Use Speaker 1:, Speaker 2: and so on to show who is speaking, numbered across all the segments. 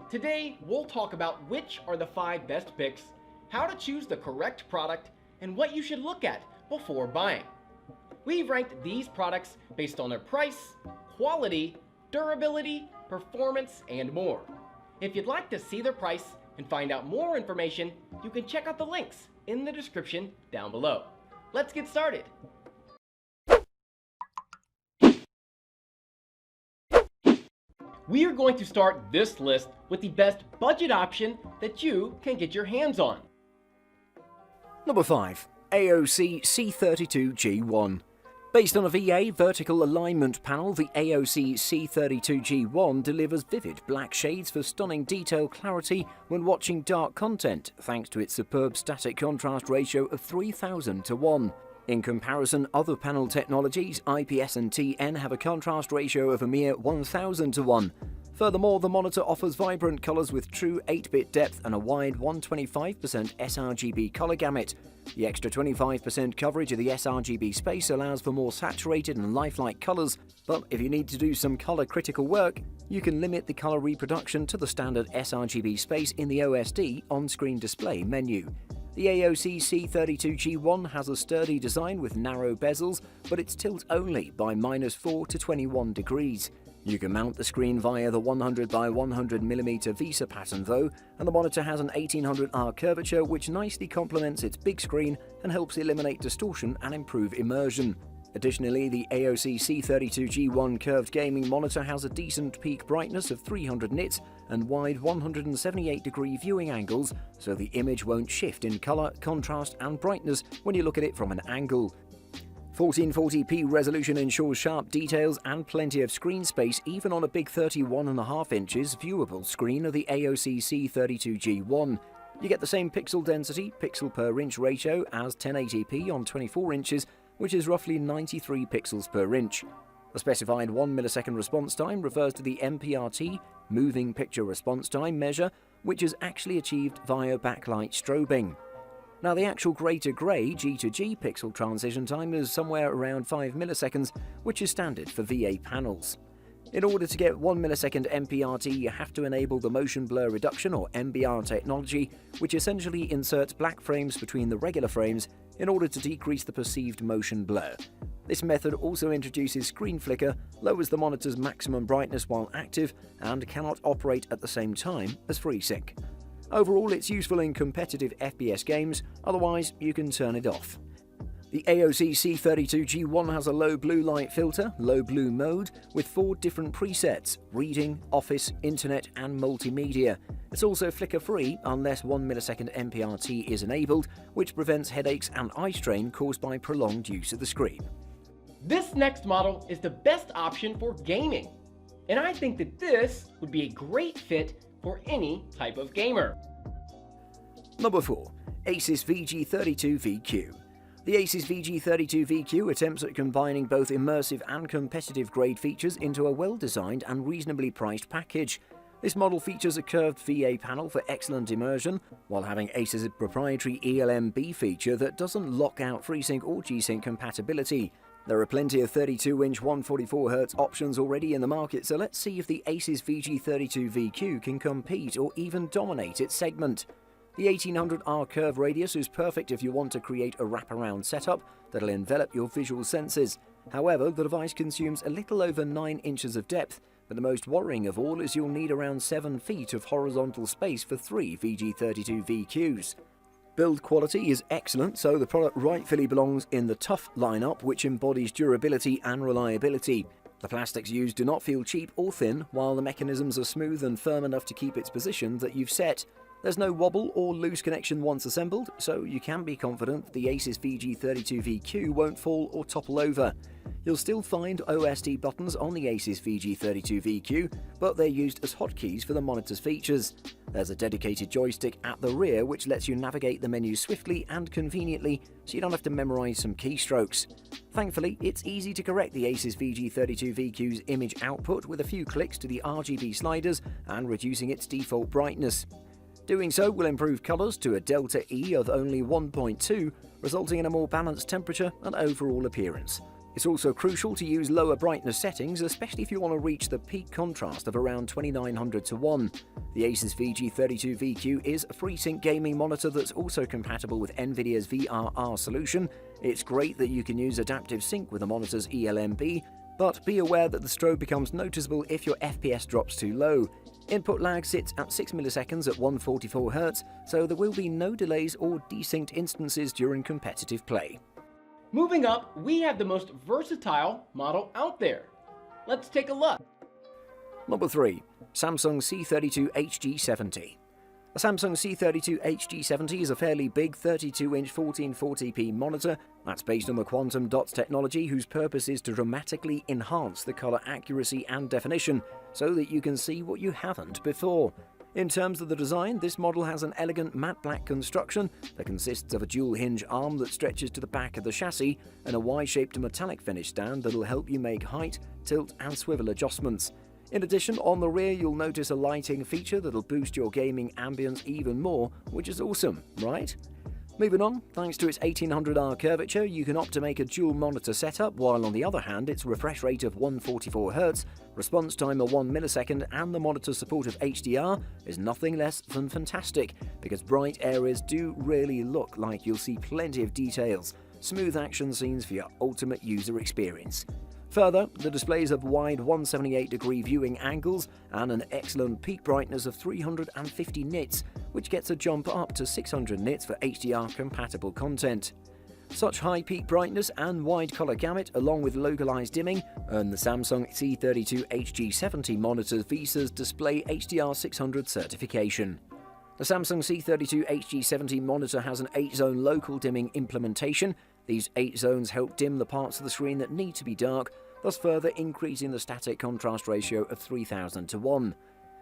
Speaker 1: Today, we'll talk about which are the 5 best picks, how to choose the correct product, and what you should look at before buying. We've ranked these products based on their price, quality, durability, performance, and more. If you'd like to see their price and find out more information, you can check out the links in the description down below. Let's get started. We are going to start this list with the best budget option that you can get your hands on.
Speaker 2: Number 5. AOC C32G1. Based on a VA vertical alignment panel, the AOC C32G1 delivers vivid black shades for stunning detail clarity when watching dark content, thanks to its superb static contrast ratio of 3000 to 1. In comparison, other panel technologies, IPS and TN, have a contrast ratio of a mere 1000 to 1. Furthermore, the monitor offers vibrant colors with true 8-bit depth and a wide 125% sRGB color gamut. The extra 25% coverage of the sRGB space allows for more saturated and lifelike colors, but if you need to do some color-critical work, you can limit the color reproduction to the standard sRGB space in the OSD on-screen display menu. The AOC C32G1 has a sturdy design with narrow bezels, but it's tilt-only by -4 to 21 degrees. You can mount the screen via the 100 by 100mm VESA pattern though, and the monitor has an 1800R curvature which nicely complements its big screen and helps eliminate distortion and improve immersion. Additionally, the AOC C32G1 curved gaming monitor has a decent peak brightness of 300 nits and wide 178-degree viewing angles, so the image won't shift in color, contrast and brightness when you look at it from an angle. 1440p resolution ensures sharp details and plenty of screen space even on a big 31.5 inches viewable screen of the AOC C32G1. You get the same pixel density, pixel per inch ratio as 1080p on 24 inches, which is roughly 93 pixels per inch. The specified 1 millisecond response time refers to the MPRT, moving picture response time measure, which is actually achieved via backlight strobing. Now, the actual grey to grey G to G pixel transition time is somewhere around 5 milliseconds, which is standard for VA panels. In order to get 1 millisecond MPRT, you have to enable the motion blur reduction or MBR technology, which essentially inserts black frames between the regular frames in order to decrease the perceived motion blur. This method also introduces screen flicker, lowers the monitor's maximum brightness while active, and cannot operate at the same time as FreeSync. Overall, it's useful in competitive FPS games, otherwise you can turn it off. The AOC C32G1 has a low blue light filter, low blue mode, with 4 different presets: reading, office, internet and multimedia. It's also flicker-free unless 1 millisecond MPRT is enabled, which prevents headaches and eye strain caused by prolonged use of the screen.
Speaker 1: This next model is the best option for gaming, and I think that this would be a great fit for any type of gamer.
Speaker 2: Number 4. Asus VG32VQ. The Asus VG32VQ attempts at combining both immersive and competitive grade features into a well-designed and reasonably priced package. This model features a curved VA panel for excellent immersion, while having Asus' proprietary ELMB feature that doesn't lock out FreeSync or G-Sync compatibility. There are plenty of 32-inch 144Hz options already in the market, so let's see if the Asus VG32VQ can compete or even dominate its segment. The 1800R curve radius is perfect if you want to create a wraparound setup that'll envelop your visual senses. However, the device consumes a little over 9 inches of depth, but the most worrying of all is you'll need around 7 feet of horizontal space for 3 VG32VQs. Build quality is excellent, so the product rightfully belongs in the tough lineup, which embodies durability and reliability. The plastics used do not feel cheap or thin, while the mechanisms are smooth and firm enough to keep its position that you've set. There's no wobble or loose connection once assembled, so you can be confident that the Asus VG32VQ won't fall or topple over. You'll still find OSD buttons on the Asus VG32VQ, but they're used as hotkeys for the monitor's features. There's a dedicated joystick at the rear which lets you navigate the menu swiftly and conveniently, so you don't have to memorize some keystrokes. Thankfully, it's easy to correct the Asus VG32VQ's image output with a few clicks to the RGB sliders and reducing its default brightness. Doing so will improve colours to a delta E of only 1.2, resulting in a more balanced temperature and overall appearance. It's also crucial to use lower brightness settings, especially if you want to reach the peak contrast of around 2900 to 1. The Asus VG32VQ is a FreeSync gaming monitor that's also compatible with Nvidia's VRR solution. It's great that you can use adaptive sync with the monitor's eLMB, but be aware that the strobe becomes noticeable if your FPS drops too low. Input lag sits at 6 milliseconds at 144 Hz, so there will be no delays or desynced instances during competitive play.
Speaker 1: Moving up, we have the most versatile model out there. Let's take a look.
Speaker 2: Number 3. Samsung C32 HG70. The Samsung C32 HG70 is a fairly big 32-inch 1440p monitor that's based on the quantum dots technology, whose purpose is to dramatically enhance the color accuracy and definition so that you can see what you haven't before. In terms of the design, this model has an elegant matte black construction that consists of a dual hinge arm that stretches to the back of the chassis and a Y-shaped metallic finish stand that'll help you make height, tilt and swivel adjustments. In addition, on the rear you'll notice a lighting feature that'll boost your gaming ambience even more, which is awesome, right? Moving on, thanks to its 1800R curvature, you can opt to make a dual monitor setup, while on the other hand its refresh rate of 144 Hz, response time of 1 millisecond and the monitor's support of HDR is nothing less than fantastic, because bright areas do really look like you'll see plenty of details, smooth action scenes for your ultimate user experience. Further, the displays have wide 178-degree viewing angles and an excellent peak brightness of 350 nits, which gets a jump up to 600 nits for HDR-compatible content. Such high peak brightness and wide color gamut, along with localized dimming, earn the Samsung C32 HG70 monitor VISA's Display HDR 600 certification. The Samsung C32 HG70 monitor has an 8-zone local dimming implementation. These 8 zones help dim the parts of the screen that need to be dark, thus further increasing the static contrast ratio of 3000 to 1.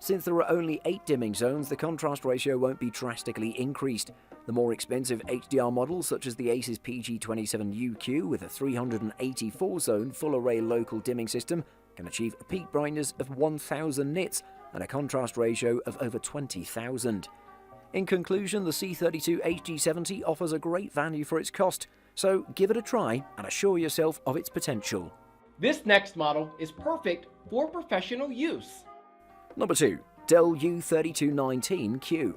Speaker 2: Since there are only 8 dimming zones, the contrast ratio won't be drastically increased. The more expensive HDR models, such as the Asus PG27UQ with a 384-zone full-array local dimming system, can achieve a peak brightness of 1000 nits and a contrast ratio of over 20,000. In conclusion, the C32 HG70 offers a great value for its cost, so give it a try and assure yourself of its potential.
Speaker 1: This next model is perfect for professional use.
Speaker 2: Number 2. Dell U3219Q.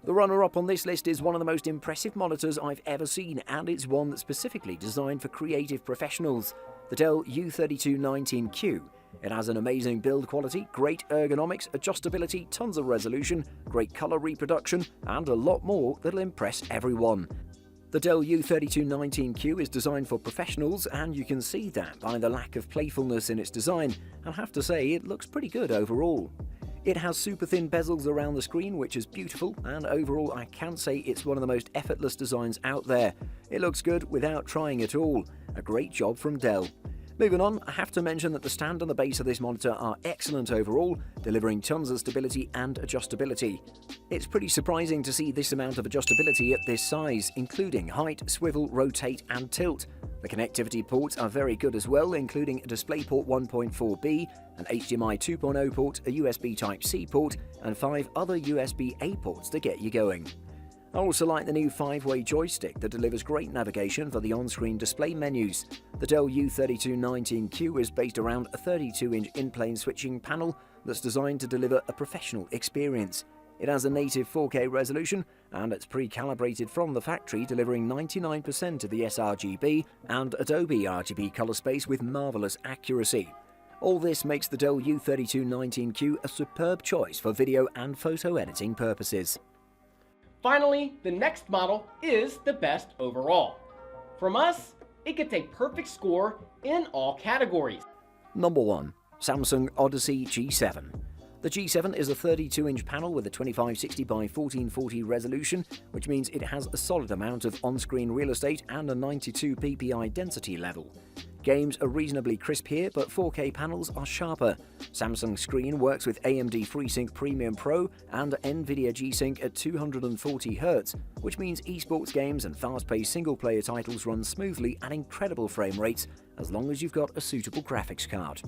Speaker 2: The runner-up on this list is one of the most impressive monitors I've ever seen, and it's one that's specifically designed for creative professionals. The Dell U3219Q. It has an amazing build quality, great ergonomics, adjustability, tons of resolution, great color reproduction, and a lot more that'll impress everyone. The Dell U3219Q is designed for professionals, and you can see that by the lack of playfulness in its design. I'll have to say it looks pretty good overall. It has super thin bezels around the screen, which is beautiful, and overall I can say it's one of the most effortless designs out there. It looks good without trying at all. A great job from Dell. Moving on, I have to mention that the stand and the base of this monitor are excellent overall, delivering tons of stability and adjustability. It's pretty surprising to see this amount of adjustability at this size, including height, swivel, rotate and tilt. The connectivity ports are very good as well, including a DisplayPort 1.4b, an HDMI 2.0 port, a USB Type-C port, and 5 other USB-A ports to get you going. I also like the new 5-way joystick that delivers great navigation for the on-screen display menus. The Dell U3219Q is based around a 32-inch in-plane switching panel that's designed to deliver a professional experience. It has a native 4K resolution, and it's pre-calibrated from the factory, delivering 99% of the sRGB and Adobe RGB color space with marvelous accuracy. All this makes the Dell U3219Q a superb choice for video and photo editing purposes.
Speaker 1: Finally, the next model is the best overall. From us, it gets a perfect score in all categories.
Speaker 2: Number 1. Samsung Odyssey G7. The G7 is a 32-inch panel with a 2560 by 1440 resolution, which means it has a solid amount of on-screen real estate and a 92 ppi density level. Games are reasonably crisp here, but 4K panels are sharper. Samsung's screen works with AMD FreeSync Premium Pro and Nvidia G-Sync at 240 Hz, which means esports games and fast-paced single-player titles run smoothly at incredible frame rates as long as you've got a suitable graphics card.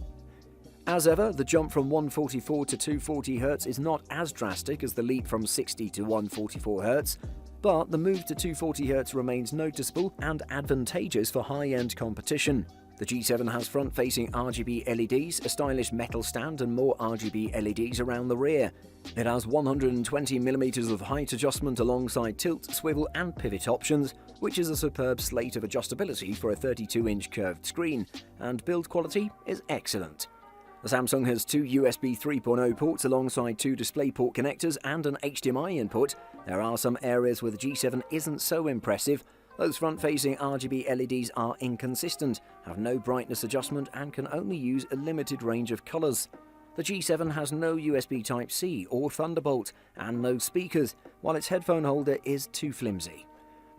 Speaker 2: As ever, the jump from 144 to 240 Hz is not as drastic as the leap from 60 to 144 Hz, but the move to 240 Hz remains noticeable and advantageous for high-end competition. The G7 has front-facing RGB LEDs, a stylish metal stand and more RGB LEDs around the rear. It has 120mm of height adjustment alongside tilt, swivel and pivot options, which is a superb slate of adjustability for a 32-inch curved screen, and build quality is excellent. The Samsung has two USB 3.0 ports alongside two DisplayPort connectors and an HDMI input. There are some areas where the G7 isn't so impressive. Those front-facing RGB LEDs are inconsistent, have no brightness adjustment and can only use a limited range of colours. The G7 has no USB Type-C or Thunderbolt and no speakers, while its headphone holder is too flimsy.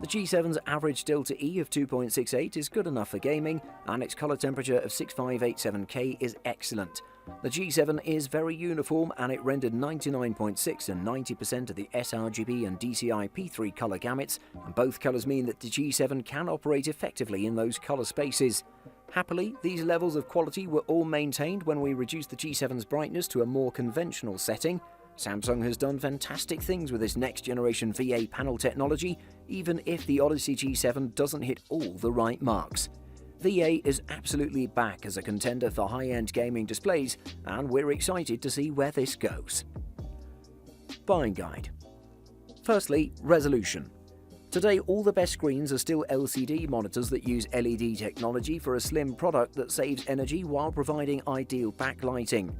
Speaker 2: The G7's average Delta E of 2.68 is good enough for gaming, and its colour temperature of 6587K is excellent. The G7 is very uniform, and it rendered 99.6 and 90% of the sRGB and DCI P3 colour gamuts, and both colours mean that the G7 can operate effectively in those colour spaces. Happily, these levels of quality were all maintained when we reduced the G7's brightness to a more conventional setting. Samsung has done fantastic things with this next-generation VA panel technology, even if the Odyssey G7 doesn't hit all the right marks. VA is absolutely back as a contender for high-end gaming displays, and we're excited to see where this goes. Buying guide. Firstly, resolution. Today, all the best screens are still LCD monitors that use LED technology for a slim product that saves energy while providing ideal backlighting.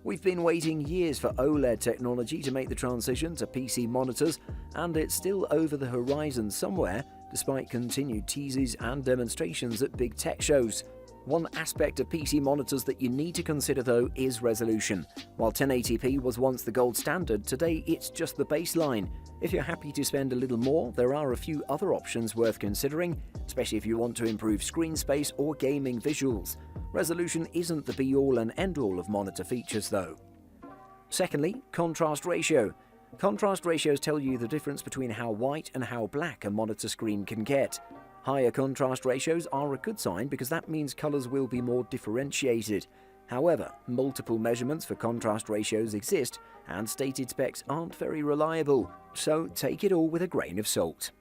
Speaker 2: We've been waiting years for OLED technology to make the transition to PC monitors, and it's still over the horizon somewhere, despite continued teases and demonstrations at big tech shows. One aspect of PC monitors that you need to consider though is resolution. While 1080p was once the gold standard, today it's just the baseline. If you're happy to spend a little more, there are a few other options worth considering, especially if you want to improve screen space or gaming visuals. Resolution isn't the be-all and end-all of monitor features though. Secondly, contrast ratio. Contrast ratios tell you the difference between how white and how black a monitor screen can get. Higher contrast ratios are a good sign because that means colours will be more differentiated. However, multiple measurements for contrast ratios exist and stated specs aren't very reliable, so take it all with a grain of salt.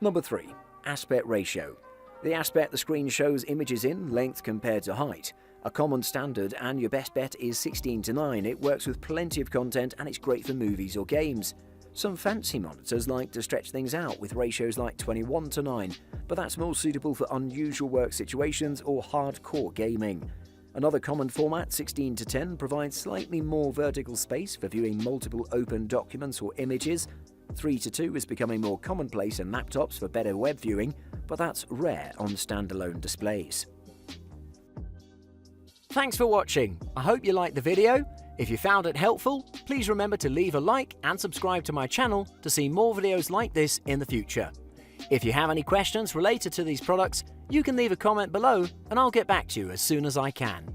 Speaker 2: Number 3. Aspect ratio. The aspect the screen shows images in, length compared to height. A common standard, and your best bet is 16:9. It works with plenty of content and it's great for movies or games. Some fancy monitors like to stretch things out with ratios like 21:9, but that's more suitable for unusual work situations or hardcore gaming. Another common format, 16:10, provides slightly more vertical space for viewing multiple open documents or images. 3:2 is becoming more commonplace in laptops for better web viewing, but that's rare on standalone displays. Thanks for watching. I hope you liked the video. If you found it helpful, please remember to leave a like and subscribe to my channel to see more videos like this in the future. If you have any questions related to these products, you can leave a comment below and I'll get back to you as soon as I can.